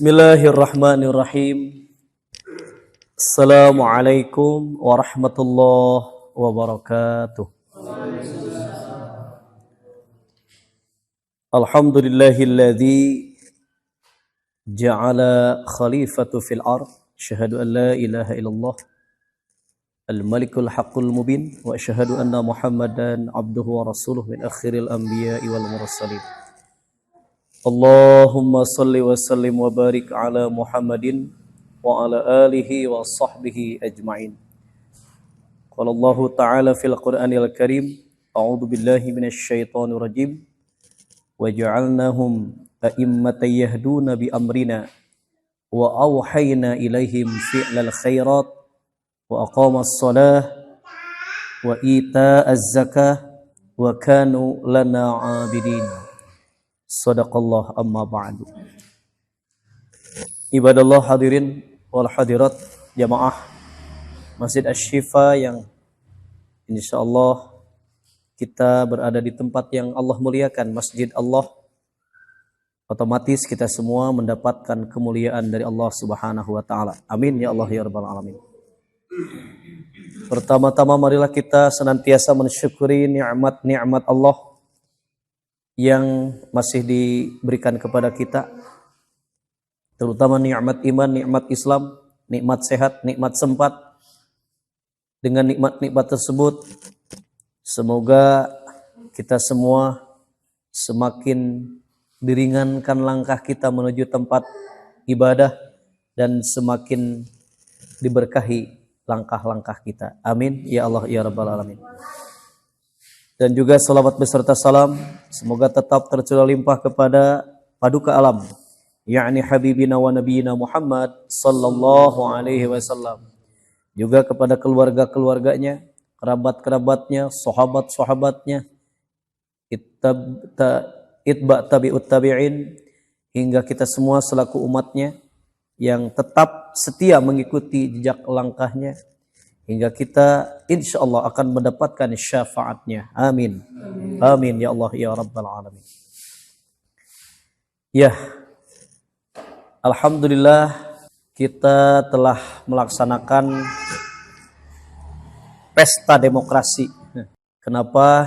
Bismillahirrahmanirrahim. Assalamualaikum warahmatullahi wabarakatuh. Alhamdulillahilladzi ja'ala khalifatu fil ard. Asyhadu an la ilaha illallah al-malikul haqqul mubin wa asyhadu anna Muhammadan abduhu wa rasuluh min akhiril anbiya'i wal mursalin. Allahumma salli wa sallim wa barik ala Muhammadin wa ala alihi wa sahbihi ajma'in. Qala Allah ta'ala fil Qur'anil Karim, a'udzu billahi minasy syaithanir rajim. Wa ja'alnahum a'immatan yahduna bi amrina wa awhayna ilaihim fi'lal khairat wa aqamas shalah wa ita'az zakah wa kanu lana 'abidin. Sadaqallah amma ba'du. Ibadallah hadirin wal hadirat jamaah Masjid Asy-Syifa yang insyaallah kita berada di tempat yang Allah muliakan, Masjid Allah. Otomatis kita semua mendapatkan kemuliaan dari Allah Subhanahu wa taala. Amin ya Allah ya rabbal alamin. Pertama-tama marilah kita senantiasa mensyukuri nikmat-nikmat Allah yang masih diberikan kepada kita, terutama nikmat iman, nikmat Islam, nikmat sehat, nikmat sempat. Dengan nikmat-nikmat tersebut, semoga kita semua semakin diringankan langkah kita menuju tempat ibadah dan semakin diberkahi langkah-langkah kita. Amin ya Allah ya rabbal alamin. Dan juga salawat beserta salam semoga tetap tercurah limpah kepada paduka alam, yakni habibina wa nabiyina Muhammad sallallahu alaihi wasallam. Juga kepada keluarga-keluarganya, kerabat-kerabatnya, sahabat-sahabatnya, itba' tabi'ut tabi'in, hingga kita semua selaku umatnya yang tetap setia mengikuti jejak langkahnya, hingga kita insyaallah akan mendapatkan syafaatnya. Amin. Amin ya Allah ya rabbal alamin. Ya, alhamdulillah kita telah melaksanakan pesta demokrasi. Kenapa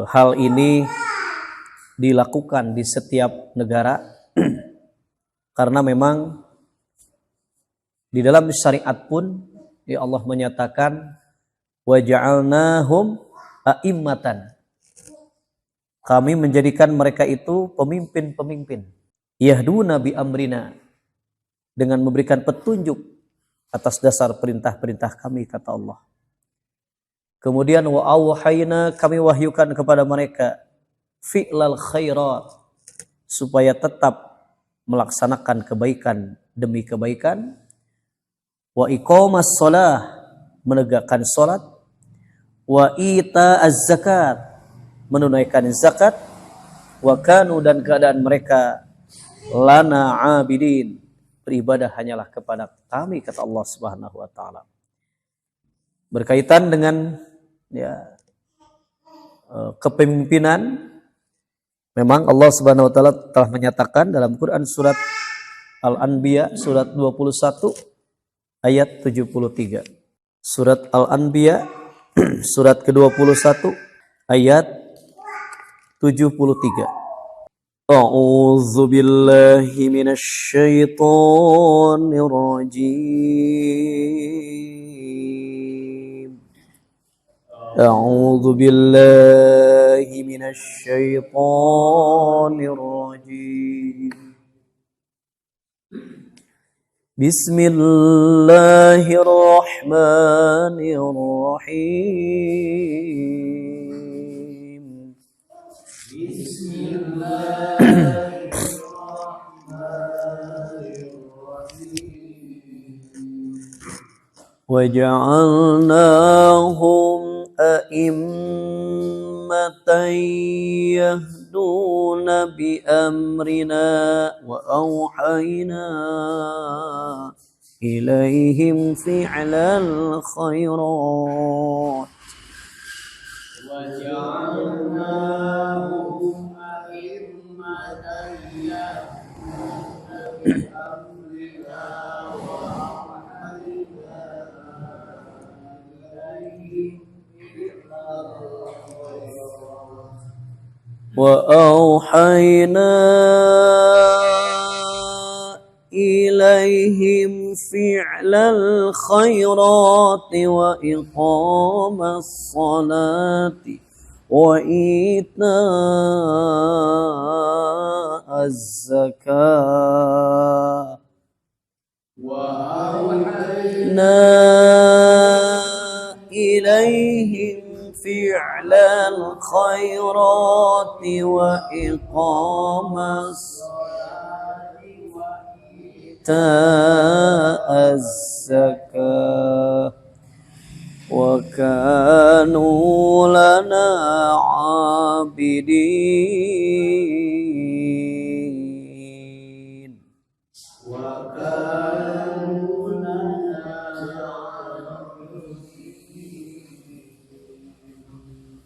hal ini dilakukan di setiap negara? Karena memang di dalam syariat pun ya Allah menyatakan wa ja'alnahum a'immatan. Kami menjadikan mereka itu pemimpin-pemimpin. Yahduna bi amrina, dengan memberikan petunjuk atas dasar perintah-perintah kami, kata Allah. Kemudian wa awhayna, kami wahyukan kepada mereka fi'lal khairat, supaya tetap melaksanakan kebaikan demi kebaikan. Wa iqamas shalah, menegakkan salat. Wa ita'az zakat, menunaikan zakat. Wa kanu, dan keadaan mereka lana abidin, beribadah hanyalah kepada kami, kata Allah Subhanahu wa taala. Berkaitan dengan kepemimpinan, memang Allah Subhanahu wa taala telah menyatakan dalam Quran surat Al-Anbiya surat 21 ayat 73. Surat Al-Anbiya surat ke-21 ayat 73. A'udzu billahi minasy syaithanir rajim. A'udzu billahi minasy syaithanir rajim. Bismillahirrahmanirrahim. Wa ja'alnahum a'immatan yahduna bi amrina wa awhayna ilaihim fi'lal khairat. وجعلناهم أئمة يهدون وأوحينا إليهم فعل الخيرات وإقام الصلاة وإيتاء الزكاة وأوحينا إليهم فعل الخيرات وإقام الصلاة وإيتاء الزكاة وكانوا لنا عابدين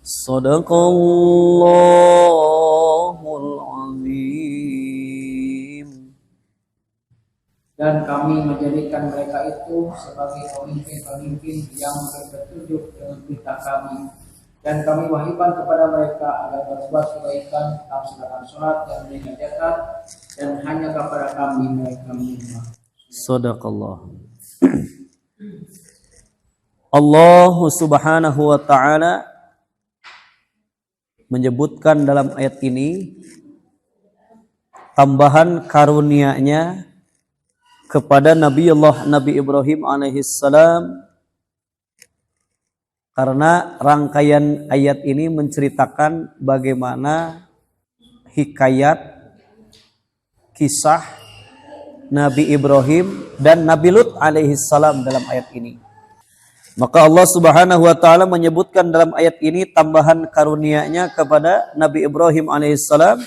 Sadaqallahul azim. Dan kami menjadikan mereka itu sebagai pemimpin-pemimpin yang berpetunjuk dengan perintah kami. Dan kami wahyukan kepada mereka agar berbuat kebaikan, melaksanakan sholat dan menjaga zakat, dan hanya kepada kami mereka menyembah. Sadaqallah. Allah subhanahu wa ta'ala menyebutkan dalam ayat ini tambahan karunia-Nya kepada Nabi Ibrahim alaihissalam, karena rangkaian ayat ini menceritakan bagaimana hikayat kisah Nabi Ibrahim dan Nabi Lut alaihissalam dalam ayat ini. Maka Allah subhanahu wa ta'ala menyebutkan dalam ayat ini tambahan karunia-Nya kepada Nabi Ibrahim alaihissalam,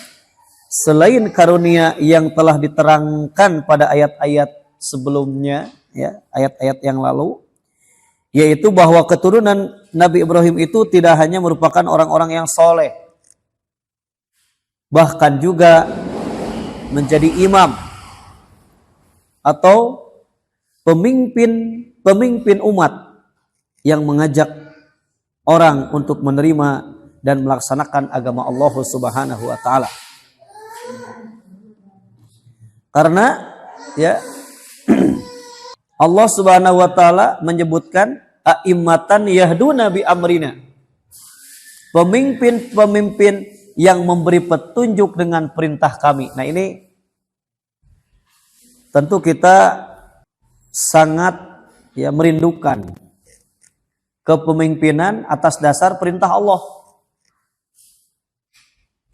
selain karunia yang telah diterangkan pada ayat-ayat sebelumnya, ya, ayat-ayat yang lalu, yaitu bahwa keturunan Nabi Ibrahim itu tidak hanya merupakan orang-orang yang soleh, bahkan juga menjadi imam atau pemimpin umat yang mengajak orang untuk menerima dan melaksanakan agama Allah Subhanahu wa taala. Karena ya Allah Subhanahu wa taala menyebutkan a'immatan yahduna bi amrina. Pemimpin-pemimpin yang memberi petunjuk dengan perintah kami. Nah, ini tentu kita sangat ya merindukan kepemimpinan atas dasar perintah Allah.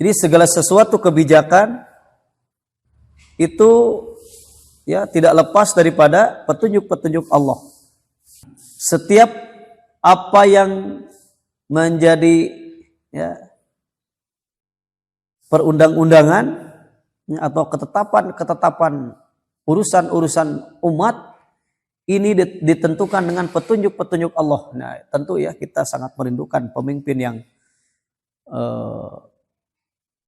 Jadi segala sesuatu kebijakan itu ya tidak lepas daripada petunjuk-petunjuk Allah. Setiap apa yang menjadi ya perundang-undangan atau ketetapan urusan-urusan umat ini ditentukan dengan petunjuk-petunjuk Allah. Nah, tentu ya kita sangat merindukan pemimpin yang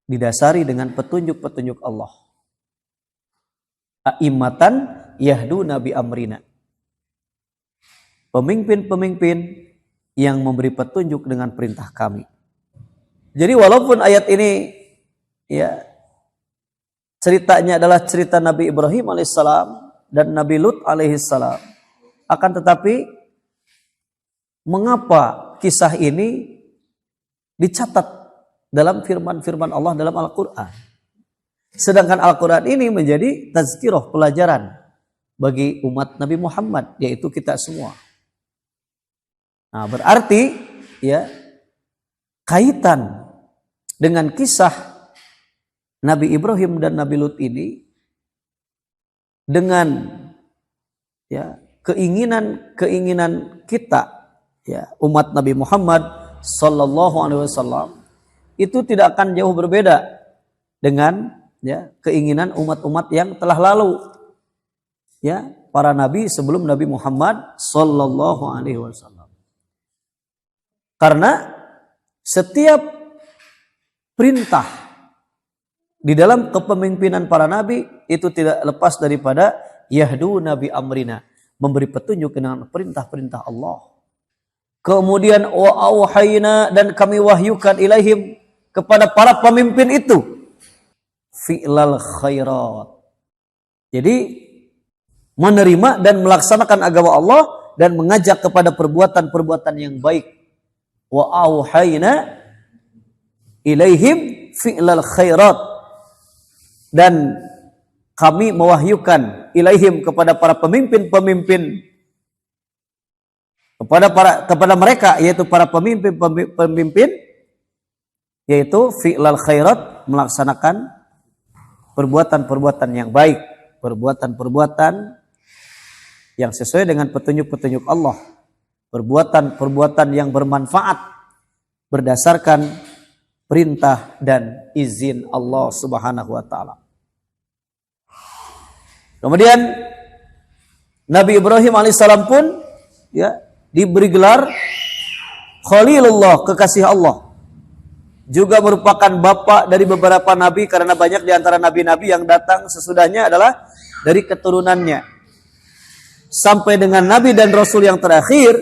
didasari dengan petunjuk-petunjuk Allah. A'immatan yahduna bi amrina. Pemimpin-pemimpin yang memberi petunjuk dengan perintah kami. Jadi walaupun ayat ini ya ceritanya adalah cerita Nabi Ibrahim alaihissalam dan Nabi Lut alaihissalam, akan tetapi mengapa kisah ini dicatat dalam firman-firman Allah dalam Al-Quran, sedangkan Al-Quran ini menjadi tazkirah, pelajaran bagi umat Nabi Muhammad, yaitu kita semua. Nah, berarti ya kaitan dengan kisah Nabi Ibrahim dan Nabi Lut ini dengan ya keinginan kita ya umat Nabi Muhammad sallallahu alaihi wasallam itu tidak akan jauh berbeda dengan ya keinginan umat-umat yang telah lalu, ya para nabi sebelum Nabi Muhammad sallallahu alaihi wasallam. Karena setiap perintah di dalam kepemimpinan para nabi itu tidak lepas daripada yahdu nabi amrina, memberi petunjuk dengan perintah-perintah Allah. Kemudian wa auhayna, dan kami wahyukan ilaihim, kepada para pemimpin itu, fi'lal khairat. Jadi menerima dan melaksanakan agama Allah dan mengajak kepada perbuatan-perbuatan yang baik. Wa auhayna ilaihim fi'lal khairat, dan kami mewahyukan ilaihim kepada para pemimpin-pemimpin, kepada mereka, yaitu para pemimpin, yaitu fi'lal khairat, melaksanakan perbuatan-perbuatan yang baik, perbuatan-perbuatan yang sesuai dengan petunjuk-petunjuk Allah, perbuatan-perbuatan yang bermanfaat berdasarkan perintah dan izin Allah Subhanahu wa taala. Kemudian Nabi Ibrahim alaihissalam pun ya diberi gelar Khalilullah, kekasih Allah. Juga merupakan bapak dari beberapa nabi, karena banyak di antara nabi-nabi yang datang sesudahnya adalah dari keturunannya. Sampai dengan nabi dan rasul yang terakhir,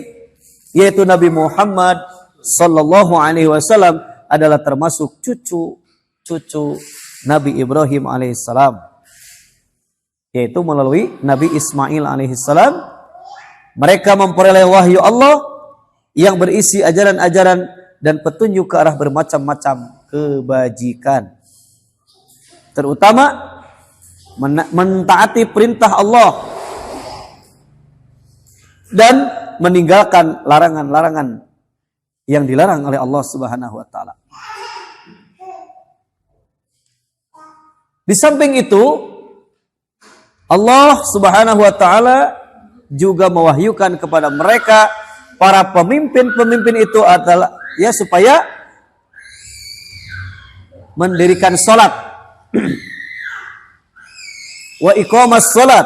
yaitu Nabi Muhammad sallallahu alaihi wasallam, adalah termasuk cucu Nabi Ibrahim alaihissalam, yaitu melalui Nabi Ismail alaihissalam. Mereka memperoleh wahyu Allah yang berisi ajaran-ajaran dan petunjuk ke arah bermacam-macam kebajikan, terutama mentaati perintah Allah dan meninggalkan larangan-larangan yang dilarang oleh Allah Subhanahu wa taala. Di samping itu, Allah Subhanahu wa taala juga mewahyukan kepada mereka, para pemimpin-pemimpin itu adalah ya supaya mendirikan salat wa iqamas salat,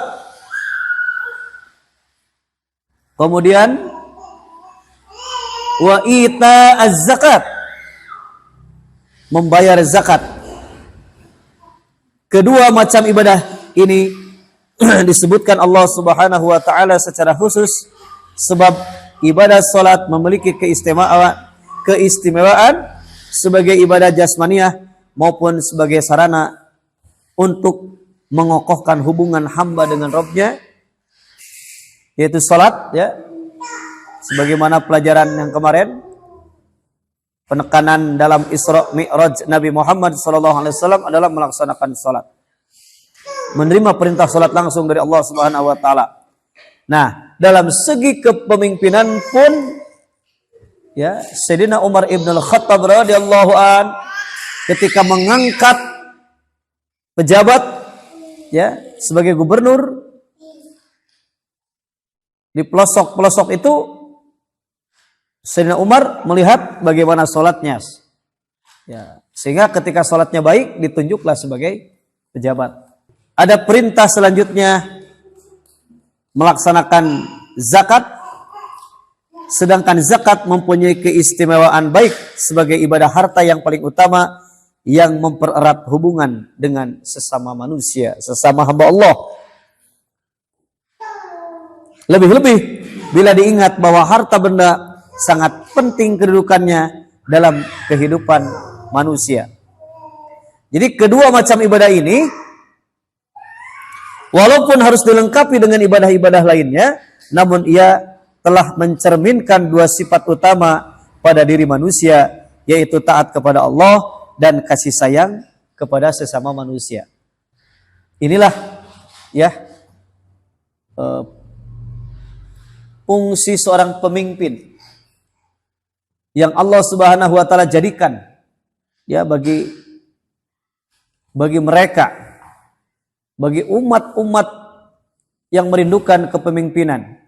kemudian wa ita az-zakat, membayar zakat. Kedua macam ibadah ini disebutkan Allah Subhanahu wa taala secara khusus sebab ibadah salat memiliki keistimewaan sebagai ibadah jasmaniah maupun sebagai sarana untuk mengokohkan hubungan hamba dengan Rabb-nya, yaitu salat ya. Sebagaimana pelajaran yang kemarin, penekanan dalam Isra Mi'raj Nabi Muhammad SAW adalah melaksanakan salat, menerima perintah salat langsung dari Allah Subhanahu wa taala. Nah, dalam segi kepemimpinan pun ya, Sayyidina Umar ibn al-Khattab radhiyallahu an ketika mengangkat pejabat ya sebagai gubernur di pelosok-pelosok itu, Sayyidina Umar melihat bagaimana salatnya ya, sehingga ketika salatnya baik ditunjuklah sebagai pejabat. Ada perintah selanjutnya melaksanakan zakat, sedangkan zakat mempunyai keistimewaan baik sebagai ibadah harta yang paling utama yang mempererat hubungan dengan sesama manusia, sesama hamba Allah. Lebih-lebih bila diingat bahwa harta benda sangat penting kedudukannya dalam kehidupan manusia. Jadi kedua macam ibadah ini, walaupun harus dilengkapi dengan ibadah-ibadah lainnya, namun ia telah mencerminkan dua sifat utama pada diri manusia, yaitu taat kepada Allah dan kasih sayang kepada sesama manusia. Inilah ya fungsi seorang pemimpin yang Allah Subhanahu wa taala jadikan ya bagi mereka, bagi umat-umat yang merindukan kepemimpinan,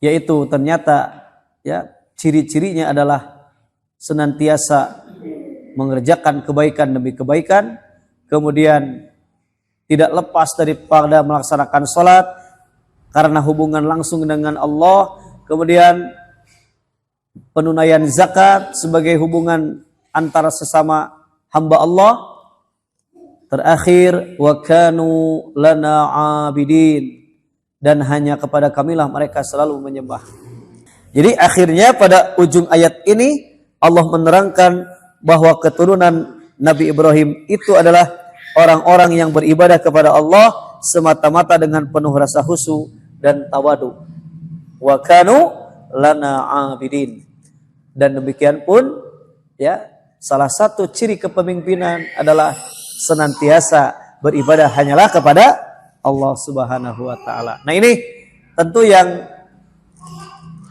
yaitu ternyata ya ciri-cirinya adalah senantiasa mengerjakan kebaikan demi kebaikan, kemudian tidak lepas daripada melaksanakan salat karena hubungan langsung dengan Allah, kemudian penunaian zakat sebagai hubungan antara sesama hamba Allah, Terakhir, wa kanu lana abidin, dan hanya kepada kamilah mereka selalu menyembah. Jadi akhirnya pada ujung ayat ini Allah menerangkan bahwa keturunan Nabi Ibrahim itu adalah orang-orang yang beribadah kepada Allah semata-mata dengan penuh rasa khusyuk dan tawadu. Wa kanu lana abidin. Dan demikian pun ya, salah satu ciri kepemimpinan adalah senantiasa beribadah hanyalah kepada Allah Subhanahu wa taala. Nah, ini tentu yang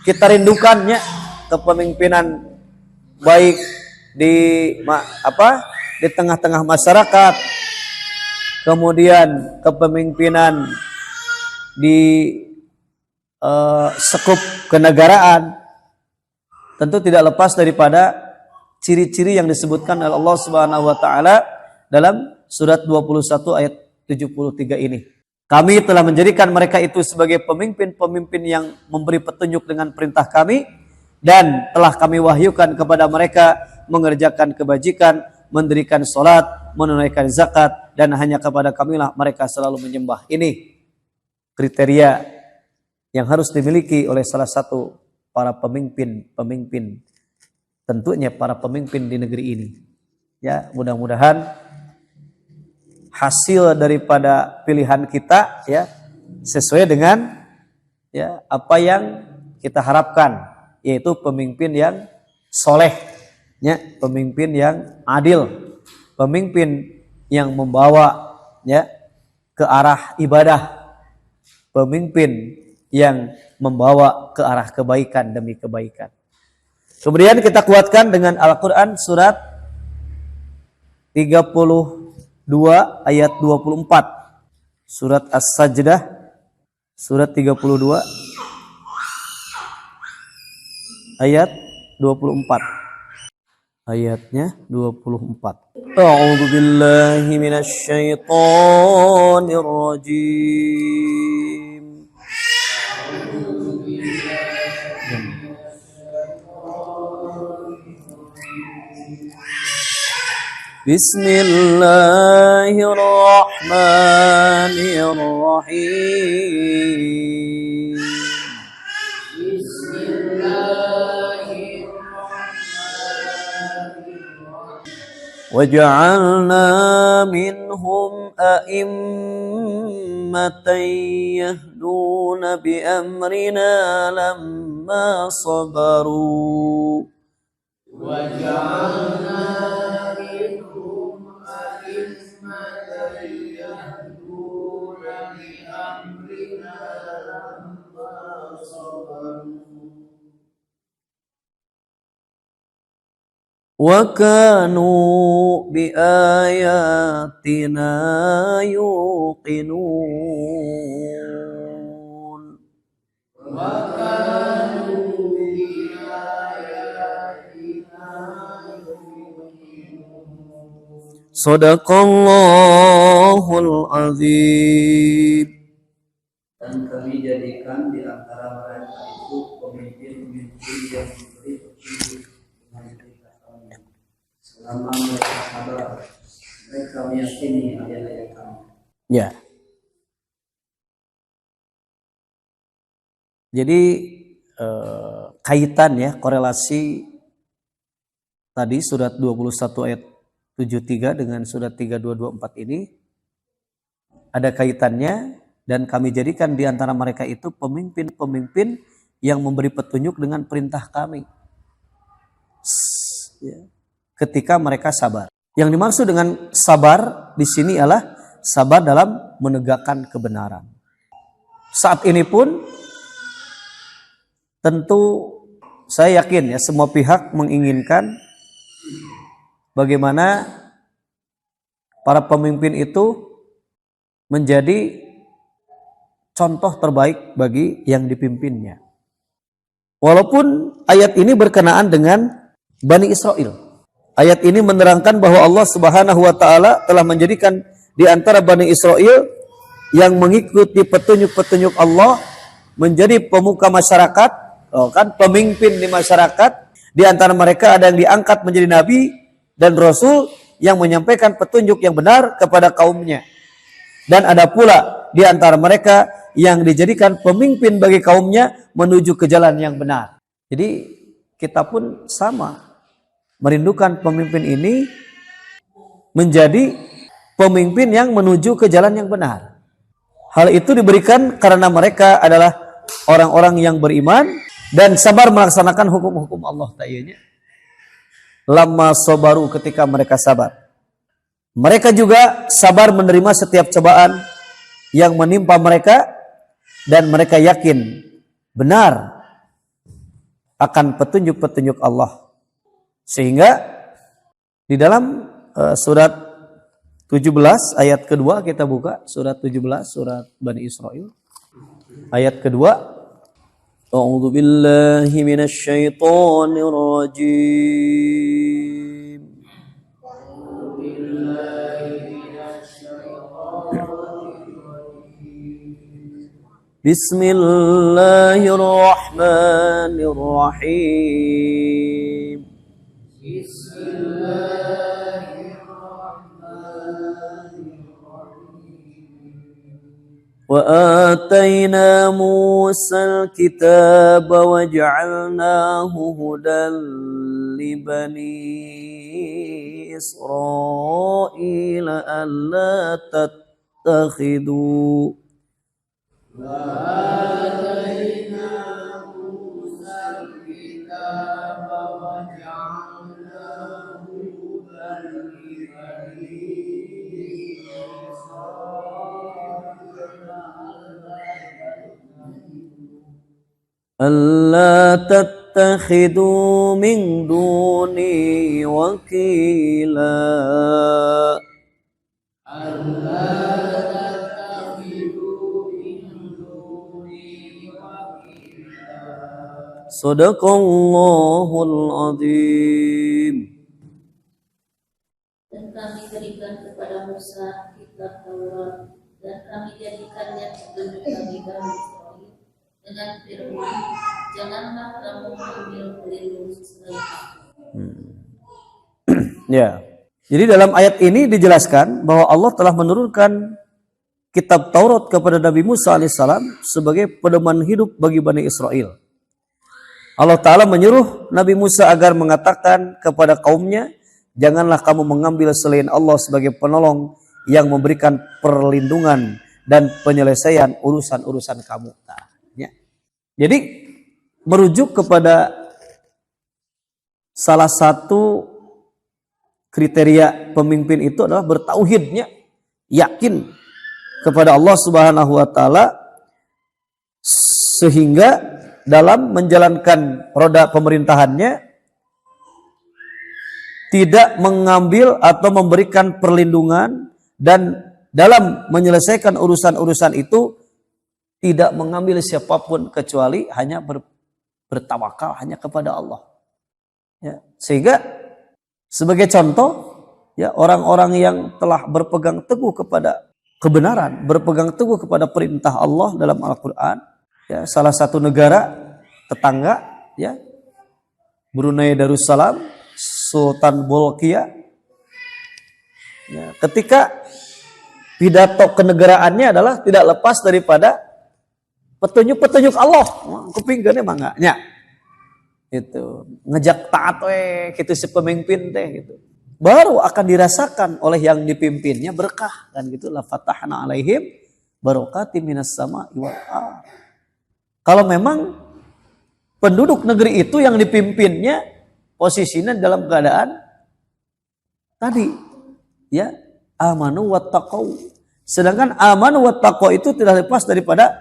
kita rindukannya, kepemimpinan baik di di tengah-tengah masyarakat, kemudian kepemimpinan di sekup kenegaraan, tentu tidak lepas daripada ciri-ciri yang disebutkan oleh Allah Subhanahu wa taala dalam surat 21 ayat 73 ini. Kami telah menjadikan mereka itu sebagai pemimpin-pemimpin yang memberi petunjuk dengan perintah kami, dan telah kami wahyukan kepada mereka mengerjakan kebajikan, mendirikan salat, menunaikan zakat, dan hanya kepada kamilah mereka selalu menyembah. Ini kriteria yang harus dimiliki oleh salah satu para pemimpin, tentunya para pemimpin di negeri ini. Ya, mudah-mudahan hasil daripada pilihan kita ya sesuai dengan ya apa yang kita harapkan, yaitu pemimpin yang soleh, ya, pemimpin yang adil, pemimpin yang membawa ya ke arah ibadah, pemimpin yang membawa ke arah kebaikan demi kebaikan. Kemudian kita kuatkan dengan Al-Quran surat 32 ayat 24. Surat As-Sajdah surat 32 ayat 24. Ayatnya 24. A'udzu billahi minasy syaithanir rajim. Bismillahirrahmanirrahim. وَجَعَلْنَا مِنْهُمْ أَئِمَّةً يَهْدُونَ بِأَمْرِنَا لَمَّا صَبَرُوا وَجَعَلْنَا مِنْهُمْ أَئِمَّةً يَهْدُونَ بِأَمْرِنَا لَمَّا صَبَرُوا وَكَانُوا بِآيَاتِنَا يُوقِنُونَ Shadaqallahul azim. Dan kami jadikan di antara mereka itu pemimpin-pemimpin yang memberi petunjuk dengan perintah kami. Selama mereka sabar, mereka meyakini ayat-ayat kami. Ya. Jadi kaitan ya, korelasi tadi surat 21 ayat 73 dengan surat 3224 ini ada kaitannya, dan kami jadikan di antara mereka itu pemimpin-pemimpin yang memberi petunjuk dengan perintah kami. Ketika mereka sabar. Yang dimaksud dengan sabar di sini adalah sabar dalam menegakkan kebenaran. Saat ini pun tentu saya yakin ya semua pihak menginginkan bagaimana para pemimpin itu menjadi contoh terbaik bagi yang dipimpinnya. Walaupun ayat ini berkenaan dengan Bani Israel. Ayat ini menerangkan bahwa Allah Subhanahu wa taala telah menjadikan di antara Bani Israel yang mengikuti petunjuk-petunjuk Allah menjadi pemuka masyarakat, pemimpin di masyarakat. Di antara mereka ada yang diangkat menjadi nabi dan rasul, yang menyampaikan petunjuk yang benar kepada kaumnya. Dan ada pula di antara mereka yang dijadikan pemimpin bagi kaumnya menuju ke jalan yang benar. Jadi kita pun sama, merindukan pemimpin ini menjadi pemimpin yang menuju ke jalan yang benar. Hal itu diberikan karena mereka adalah orang-orang yang beriman dan sabar melaksanakan hukum-hukum Allah Ta'ala. Lama sabaru, ketika mereka sabar. Mereka juga sabar menerima setiap cobaan yang menimpa mereka dan mereka yakin benar akan petunjuk-petunjuk Allah. Sehingga di dalam surat 17 ayat kedua, kita buka surat 17 surat Bani Israil ayat kedua. A'udzu billahi minasy syaithanir rajim. Bismillahirrahmanirrahim. Wa atayna Musal kitaba wa ja'alnahu hudan li bani Israila alla tattakhidu alla tattakhidu min duni wakila. Sadaqallahul azim. Dan kami berikan kepada Musa kitab Taurat dan kami jadikannya petunjuk bagi Bani Israil dengan firman, janganlah kamu mengambil pelindung selain aku. Ya. Jadi dalam ayat ini dijelaskan bahwa Allah telah menurunkan kitab Taurat kepada Nabi Musa alaihissalam sebagai pedoman hidup bagi Bani Israel. Allah Ta'ala menyuruh Nabi Musa agar mengatakan kepada kaumnya, janganlah kamu mengambil selain Allah sebagai penolong yang memberikan perlindungan dan penyelesaian urusan-urusan kamu. Nah, ya. Jadi merujuk kepada salah satu kriteria pemimpin itu adalah bertauhidnya, yakin kepada Allah Subhanahu wa Ta'ala, sehingga dalam menjalankan roda pemerintahannya tidak mengambil atau memberikan perlindungan, dan dalam menyelesaikan urusan-urusan itu tidak mengambil siapapun kecuali hanya bertawakal hanya kepada Allah. Ya, sehingga sebagai contoh, ya, orang-orang yang telah berpegang teguh kepada kebenaran, berpegang teguh kepada perintah Allah dalam Al-Quran. Ya, salah satu negara tetangga, ya, Brunei Darussalam, Sultan Bolkiah, ya, ketika pidato kenegaraannya adalah tidak lepas daripada petunjuk-petunjuk Allah. Kupingkeun mah nya. Itu ngejak taat gitu si pemimpin teh gitu. Baru akan dirasakan oleh yang dipimpinnya berkah kan gitu. La fatahna alaihim barakatim minas sama'i wal ardh. Kalau memang penduduk negeri itu yang dipimpinnya posisinya dalam keadaan tadi, ya, amanu wattaqau. Sedangkan amanu wattaqau itu tidak lepas daripada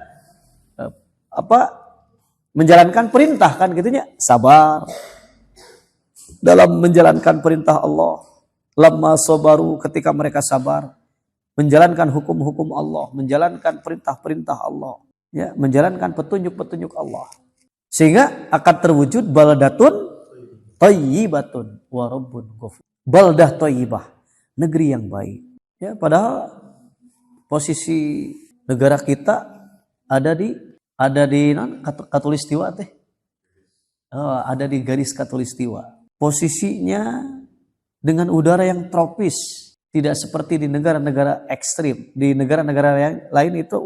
menjalankan perintah kan gitunya, sabar dalam menjalankan perintah Allah. Lamma sabaru, ketika mereka sabar menjalankan hukum-hukum Allah, menjalankan perintah-perintah Allah. Ya, menjalankan petunjuk-petunjuk Allah, sehingga akan terwujud baldatun thayyibatun wa rabbun ghafur. Baldah thayyibah, negeri yang baik. Ya, padahal posisi negara kita ada di Katulistiwa teh. Ada di garis Katulistiwa. Posisinya dengan udara yang tropis, tidak seperti di negara-negara ekstrim. Di negara-negara yang lain itu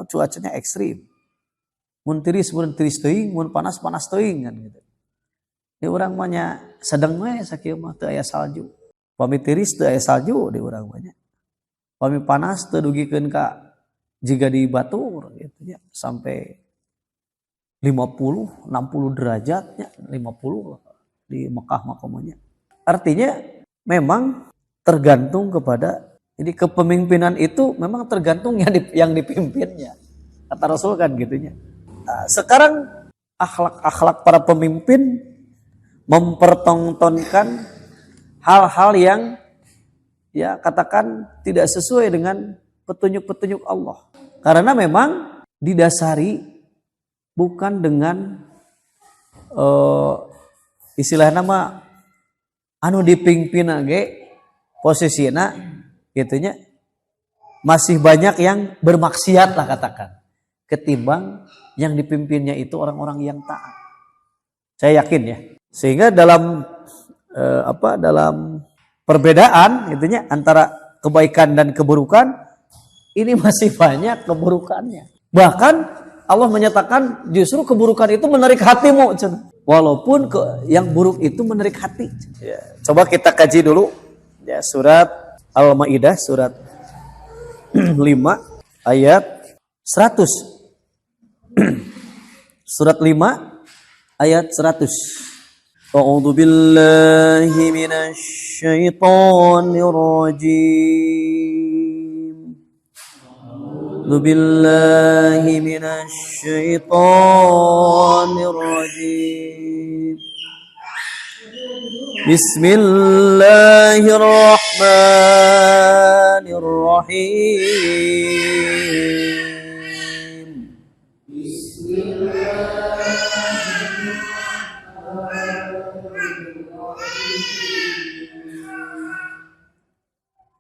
cuacanya ekstrim. Mun tiris teuing, mun panas teuing kan gitu. Di urang mah nya sedeng we sakieu mah teu aya salju. Pami tiris teu aya salju di urang mah nya. Pami panas teu dugikeun ka jiga di batur gitu nya sampai 50 60 derajatnya 50 di Mekah makomanya. Artinya memang tergantung kepada, jadi kepemimpinan itu memang tergantung yang dipimpinnya. Kata Rasul kan gitunya. Nah, sekarang akhlak para pemimpin mempertontonkan hal-hal yang ya katakan tidak sesuai dengan petunjuk-petunjuk Allah. Karena memang didasari bukan dengan istilah nama anu dipimpin ge posisinya gitunya masih banyak yang bermaksiat lah katakan ketimbang yang dipimpinnya itu orang-orang yang taat. Saya yakin ya. Sehingga dalam dalam perbedaan gitunya antara kebaikan dan keburukan ini masih banyak keburukannya. Bahkan Allah menyatakan justru keburukan itu menarik hatimu. Walaupun yang buruk itu menarik hati. Ya, coba kita kaji dulu. Ya, surat Al-Maidah surat 5 ayat 100. Surat 5 ayat 100. A'udzu billahi minasy syaithanir rajim. A'udzu billahi minasy syaithanir rajim. Bismillahirrahmanirrahim.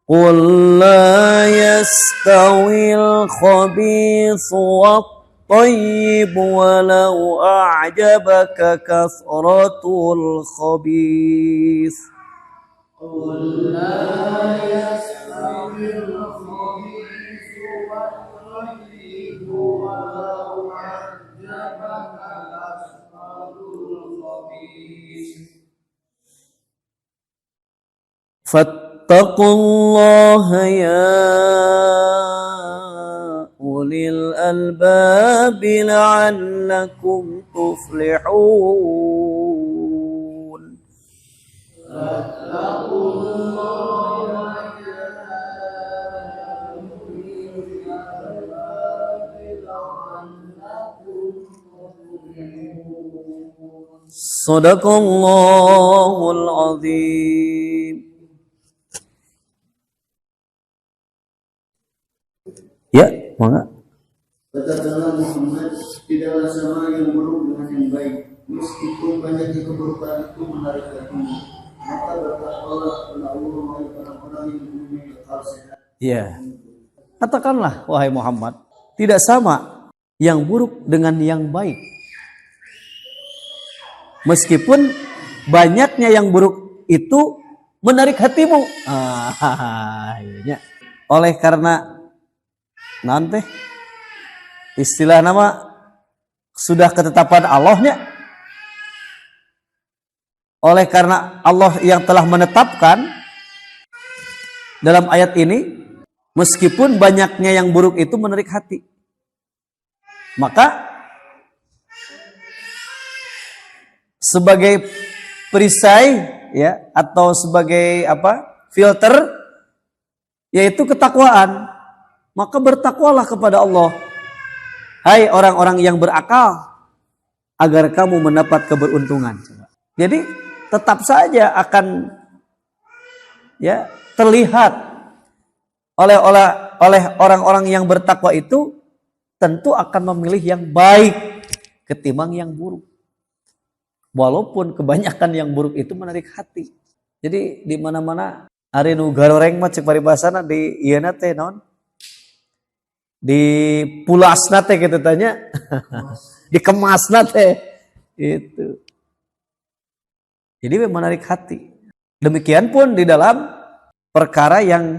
Qul la yastawil khabithu wat-thayyib walau a'jabaka kasratul khabith. Qul la yastawil khabithu wat-thayyib walau a'jabaka kasratul khabith. Fattaqullaha ya ulil albab la'allakum tuflihun. Fattaqullaha ya ulil albab la'allakum tuflihun. Shadaqallahul azim. Ya, mangga. Katakanlah Muhammad, tidaklah sama yang buruk dengan yang baik, meskipun banyaknya keburukan itu menarik hatimu. Maka bertakwalah kepada Allah wahai orang-orang yang mempunyai akal sehat. Ya, katakanlah wahai Muhammad, tidak sama yang buruk dengan yang baik. Meskipun banyaknya yang buruk itu menarik hatimu. Oleh karena nanti istilah nama sudah ketetapan Allahnya. Oleh karena Allah yang telah menetapkan dalam ayat ini, meskipun banyaknya yang buruk itu menarik hati, maka sebagai perisai ya atau sebagai filter yaitu ketakwaan. Maka bertakwalah kepada Allah, hai orang-orang yang berakal, agar kamu mendapat keberuntungan. Jadi tetap saja akan ya terlihat oleh orang-orang yang bertakwa itu tentu akan memilih yang baik ketimbang yang buruk. Walaupun kebanyakan yang buruk itu menarik hati. Jadi di mana-mana ari nu garoreng mah cek paribasana di ieu na teh naon? Di pulasna teh kita tanya, dikemasna teh itu. Jadi menarik hati. Demikian pun di dalam perkara yang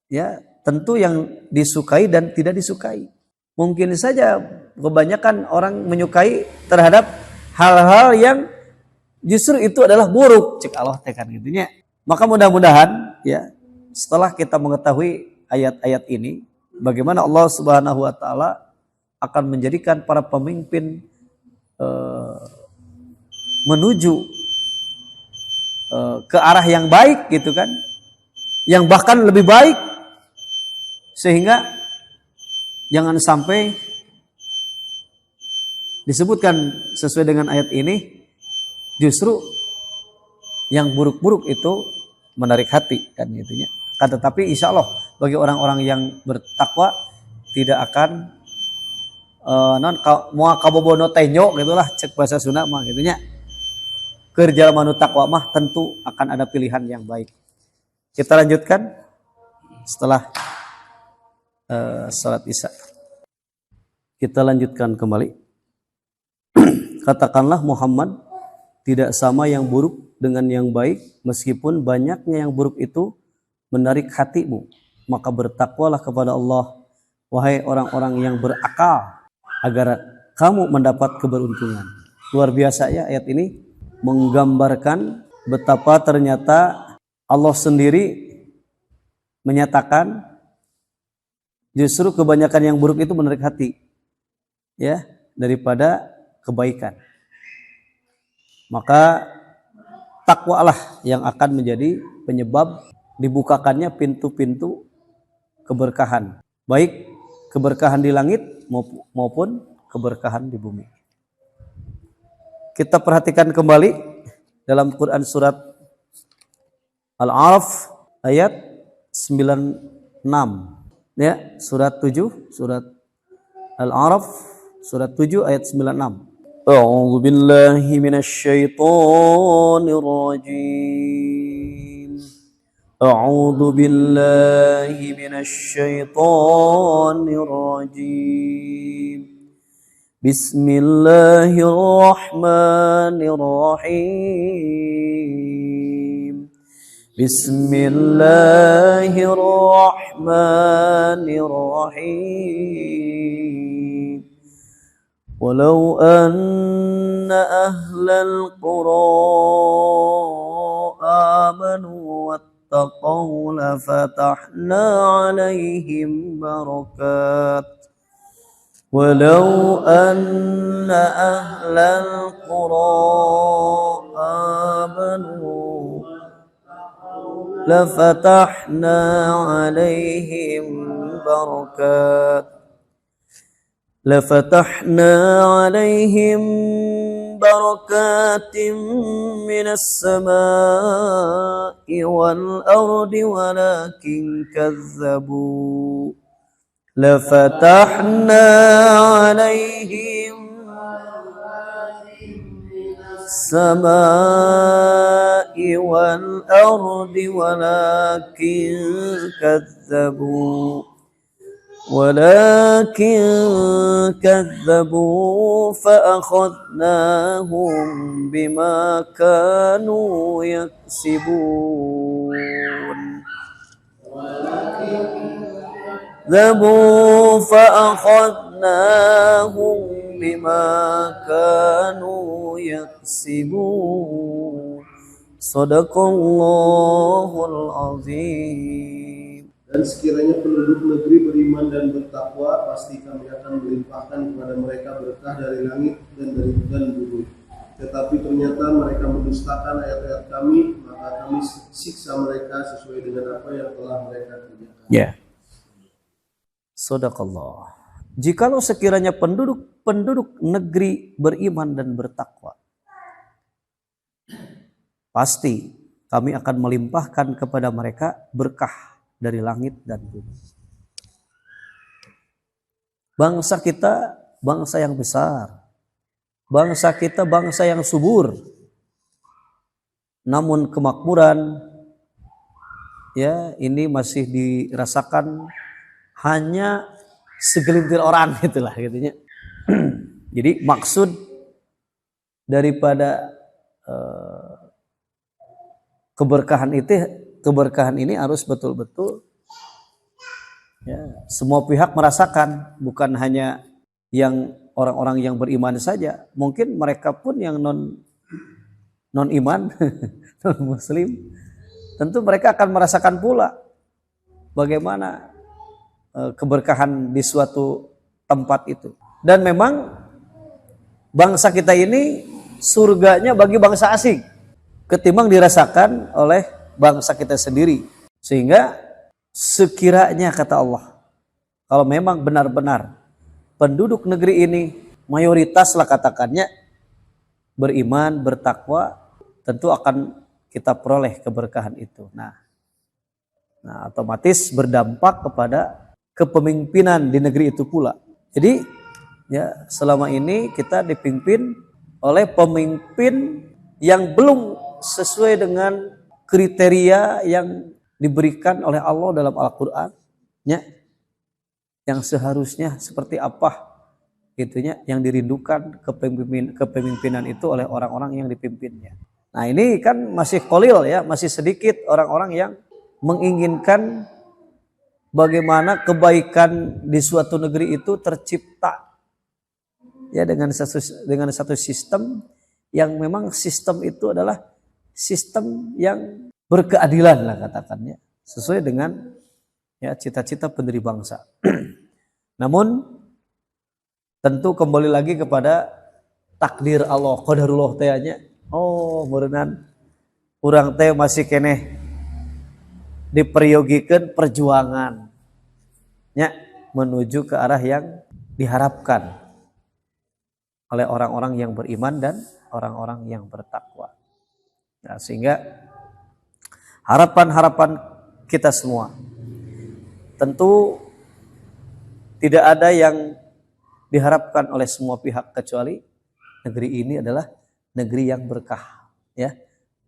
ya tentu yang disukai dan tidak disukai. Mungkin saja kebanyakan orang menyukai terhadap hal-hal yang justru itu adalah buruk, cek Allah tekan gitunya. Maka mudah-mudahan ya setelah kita mengetahui ayat-ayat ini, bagaimana Allah Subhanahu wa taala akan menjadikan para pemimpin menuju ke arah yang baik gitu kan, yang bahkan lebih baik, sehingga jangan sampai disebutkan sesuai dengan ayat ini justru yang buruk-buruk itu menarik hati kan gitunya. Tetapi insya Allah bagi orang-orang yang bertakwa tidak akan moal kabobono tenyo gitulah cek bahasa Sunda mah gitunya. Kerja manu takwa mah tentu akan ada pilihan yang baik. Kita lanjutkan setelah salat Isya. Kita lanjutkan kembali. Katakanlah Muhammad, tidak sama yang buruk dengan yang baik, meskipun banyaknya yang buruk itu menarik hatimu. Maka bertakwalah kepada Allah, wahai orang-orang yang berakal, agar kamu mendapat keberuntungan. Luar biasa ya ayat ini menggambarkan betapa ternyata Allah sendiri menyatakan justru kebanyakan yang buruk itu menarik hati ya daripada kebaikan. Maka takwalah yang akan menjadi penyebab dibukakannya pintu-pintu keberkahan, baik keberkahan di langit maupun keberkahan di bumi. Kita perhatikan kembali dalam Quran surat Al-A'raf ayat 96 ya, surat 7, surat Al-A'raf surat 7 ayat 96. A'udzu billahi minasyaitonir rajim. A'udzu billahi minasyaitonir rajim. Bismillahirrahmanirrahim. Bismillahirrahmanirrahim. Walau anna ahlal qura amanu wattaqaw lafatahna alaihim barakat. Walau anna ahlal qura amanu lafatahna alaihim barakat. لفتحنا عليهم بركات من السماء والأرض ولكن كذبوا لفتحنا عليهم السماء والأرض ولكن كذبوا فأخذناهم بما كانوا يكسبون كذبوا فأخذناهم بما كانوا يكسبون صدق الله العظيم. Dan sekiranya penduduk negeri beriman dan bertakwa, pasti kami akan melimpahkan kepada mereka berkah dari langit dan bumi. Tetapi ternyata mereka mendustakan ayat-ayat kami, maka kami siksa mereka sesuai dengan apa yang telah mereka kerjakan. Ya. Shadaqallah. Jikalau sekiranya penduduk negeri beriman dan bertakwa, pasti kami akan melimpahkan kepada mereka berkah dari langit dan bumi. Bangsa kita bangsa yang besar. Bangsa kita bangsa yang subur. Namun kemakmuran ya ini masih dirasakan hanya segelintir orang gitulah gitunya. Jadi maksud daripada keberkahan ini harus betul-betul ya, semua pihak merasakan, bukan hanya yang orang-orang yang beriman saja. Mungkin mereka pun yang non iman, non muslim, tentu mereka akan merasakan pula bagaimana keberkahan di suatu tempat itu. Dan memang bangsa kita ini surganya bagi bangsa asing ketimbang dirasakan oleh bangsa kita sendiri. Sehingga sekiranya kata Allah, kalau memang benar-benar penduduk negeri ini mayoritas lah katakannya beriman, bertakwa, tentu akan kita peroleh keberkahan itu. Nah, otomatis berdampak kepada kepemimpinan di negeri itu pula. Jadi ya selama ini kita dipimpin oleh pemimpin yang belum sesuai dengan kriteria yang diberikan oleh Allah dalam Al-Qur'an, ya. Yang seharusnya seperti apa itunya yang dirindukan kepemimpinan itu oleh orang-orang yang dipimpinnya. Nah, ini kan masih qalil ya, masih sedikit orang-orang yang menginginkan bagaimana kebaikan di suatu negeri itu tercipta ya dengan satu sistem yang memang sistem itu adalah sistem yang berkeadilan lah katakannya, sesuai dengan ya cita-cita pendiri bangsa. Namun tentu kembali lagi kepada takdir Allah, qadarullah teh. Oh, meureunnan urang teh masih keneh diperyogikan perjuangan ya, menuju ke arah yang diharapkan oleh orang-orang yang beriman dan orang-orang yang bertakwa. Nah, sehingga harapan-harapan kita semua tentu tidak ada yang diharapkan oleh semua pihak kecuali negeri ini adalah negeri yang berkah ya.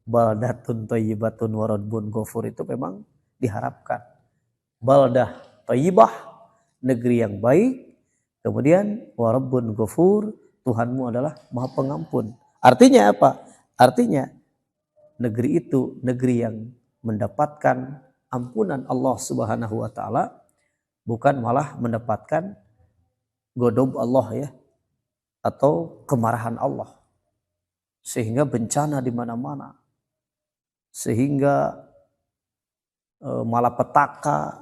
Baldatun thayyibatun wa rabbun ghafur itu memang diharapkan. Baldah thayyibah, negeri yang baik, kemudian wa rabbun ghafur, Tuhanmu adalah Maha Pengampun. Artinya apa? Artinya negeri itu negeri yang mendapatkan ampunan Allah Subhanahu wa taala, bukan malah mendapatkan godob Allah ya, atau kemarahan Allah. Sehingga bencana di mana-mana. Sehingga malapetaka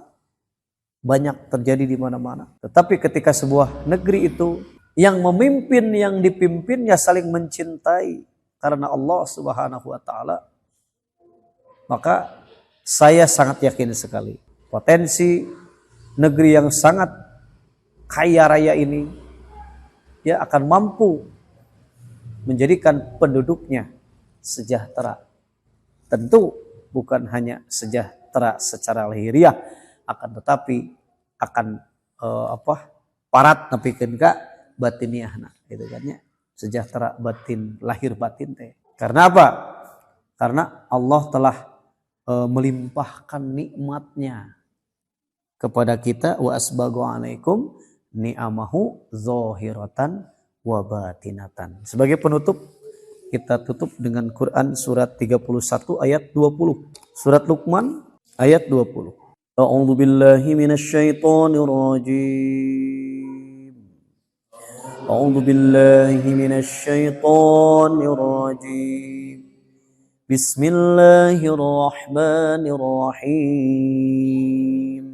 banyak terjadi di mana-mana. Tetapi ketika sebuah negeri itu yang memimpin, yang dipimpinnya saling mencintai karena Allah Subhanahu wa taala, maka saya sangat yakin sekali potensi negeri yang sangat kaya raya ini ya akan mampu menjadikan penduduknya sejahtera. Tentu bukan hanya sejahtera secara lahiriah, akan tetapi akan parat nepikeun ka batiniahna gitu kan ya. Sejahtera batin, lahir batin teh. Karena apa? Karena Allah telah melimpahkan nikmatnya kepada kita, wa asbagu alaikum ni'amahu zahiratan wa batinatan. Sebagai penutup kita tutup dengan Quran surat 31 ayat 20. Surat Luqman ayat 20. A'udzu billahi minasyaitonir rajim. A'udzu billahi minasyaitonir rajim. Bismillahirrahmanirrahim.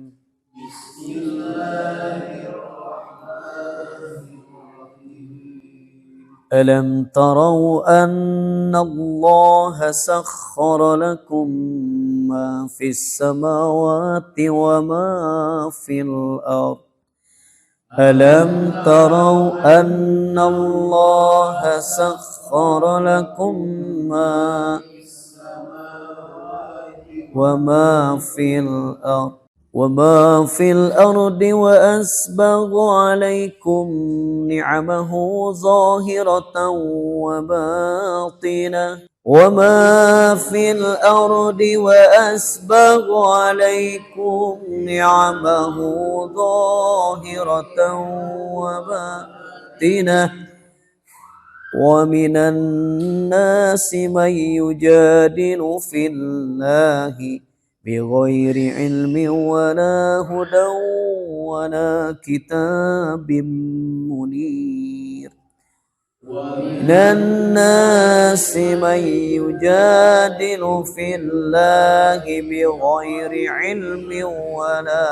ألم تروا أن الله سخر لكم ما في السماوات وما في الأرض ألم تروا أن الله سخر لكم وما في الأرض وأسبغ عليكم نعمه ظاهرة وباطنة وما في الأرض وأسبغ عليكم نعمه ظاهرة وباطنة ومن الناس من يجادل في الله بغير علم ولا هدى ولا كتاب منير ومن الناس من يجادل في الله بغير علم ولا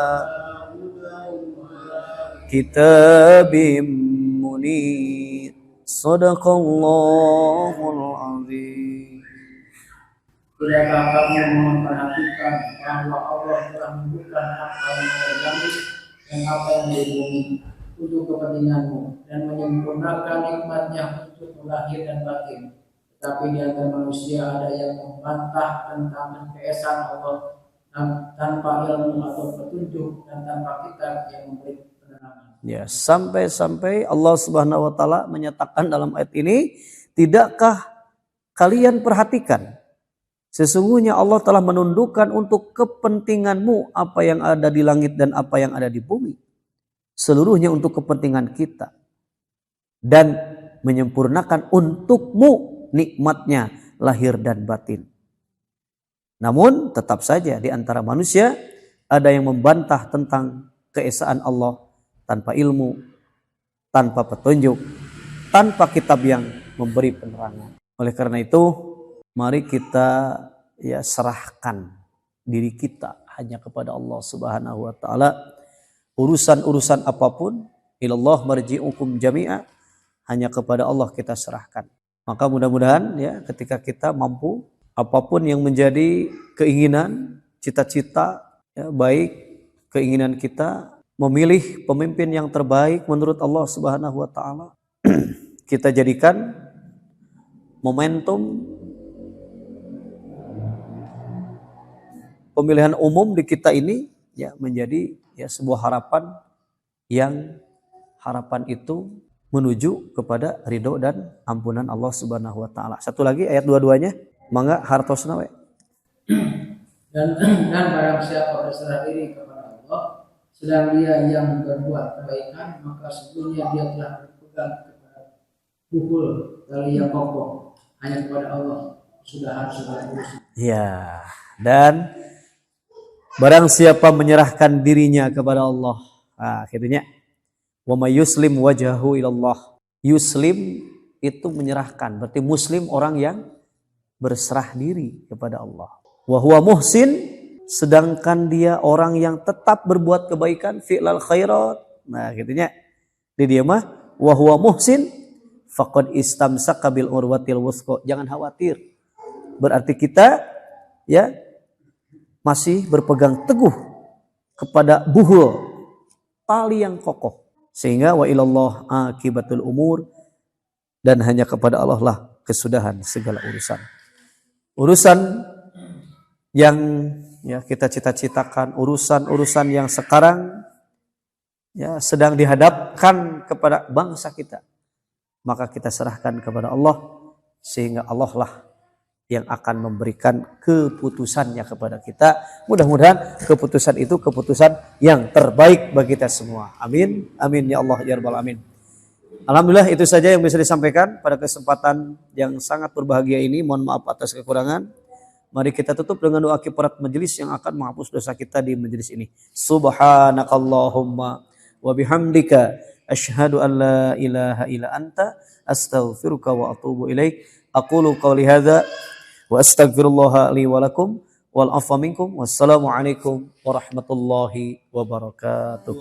كتاب منير صدق الله العظيم. Tidakkah kamu memperhatikan bahwa Allah telah membuka apa yang ada di langit dan apa yang di bumi untuk kepentinganmu dan menyempurnakan nikmatnya untuk lahir dan batin. Tetapi di antara manusia ada yang membantah tentang keesaan Allah tanpa ilmu atau petunjuk dan tanpa kitab yang memberi penerangan. Ya, sampai-sampai Allah Subhanahu wa taala menyatakan dalam ayat ini, tidakkah kalian perhatikan sesungguhnya Allah telah menundukkan untuk kepentinganmu apa yang ada di langit dan apa yang ada di bumi. Seluruhnya untuk kepentingan kita. Dan menyempurnakan untukmu nikmatnya lahir dan batin. Namun tetap saja di antara manusia ada yang membantah tentang keesaan Allah tanpa ilmu, tanpa petunjuk, tanpa kitab yang memberi penerangan. Oleh karena itu, mari kita serahkan diri kita hanya kepada Allah Subhanahu wa taala. Urusan-urusan apapun, ilallah marji'ukum jami'a, hanya kepada Allah kita serahkan. Maka mudah-mudahan ketika kita mampu, apapun yang menjadi keinginan, cita-cita baik keinginan kita memilih pemimpin yang terbaik menurut Allah Subhanahu wa taala, kita jadikan momentum pemilihan umum di kita ini menjadi sebuah harapan yang harapan itu menuju kepada ridho dan ampunan Allah Subhanahu wa taala. Satu lagi ayat dua-duanya, mangga hartosna we. Dan barang siapa berserah diri kepada Allah sedang dia yang berbuat kebaikan, maka sesungguhnya dia telah berpegang kepada pukul tali yang kokoh, hanya kepada Allah sudah harus urusan. Ya, dan barang siapa menyerahkan dirinya kepada Allah, akhirnya wa may yuslim wajhahu ilallah. Yuslim itu menyerahkan, berarti muslim orang yang berserah diri kepada Allah. Wa huwa muhsin, sedangkan dia orang yang tetap berbuat kebaikan, fi'lal khairat. Nah, gitunya. Dia mah wa huwa muhsin faqad istamsaka bil urwatil wuthqa. Jangan khawatir. Berarti kita masih berpegang teguh kepada buhul, tali yang kokoh. Sehingga wa ilallah akibatul umur, dan hanya kepada Allah lah kesudahan segala urusan. Urusan yang kita cita-citakan, urusan-urusan yang sekarang sedang dihadapkan kepada bangsa kita, maka kita serahkan kepada Allah, sehingga Allah lah yang akan memberikan keputusannya kepada kita. Mudah-mudahan keputusan itu keputusan yang terbaik bagi kita semua. Amin. Amin ya Allah ya rabbal alamin. Alhamdulillah, itu saja yang bisa disampaikan pada kesempatan yang sangat berbahagia ini. Mohon maaf atas kekurangan. Mari kita tutup dengan doa kifarat majelis yang akan menghapus dosa kita di majelis ini. Subhanakallahumma wa bihamdika asyhadu an la ilaha illa anta astaghfiruka wa atubu ilaik. Aqulu qawli hadza wa astaghfirullah li wa lakum wal afwa minkum. Wassalamu alaikum warahmatullahi wabarakatuh.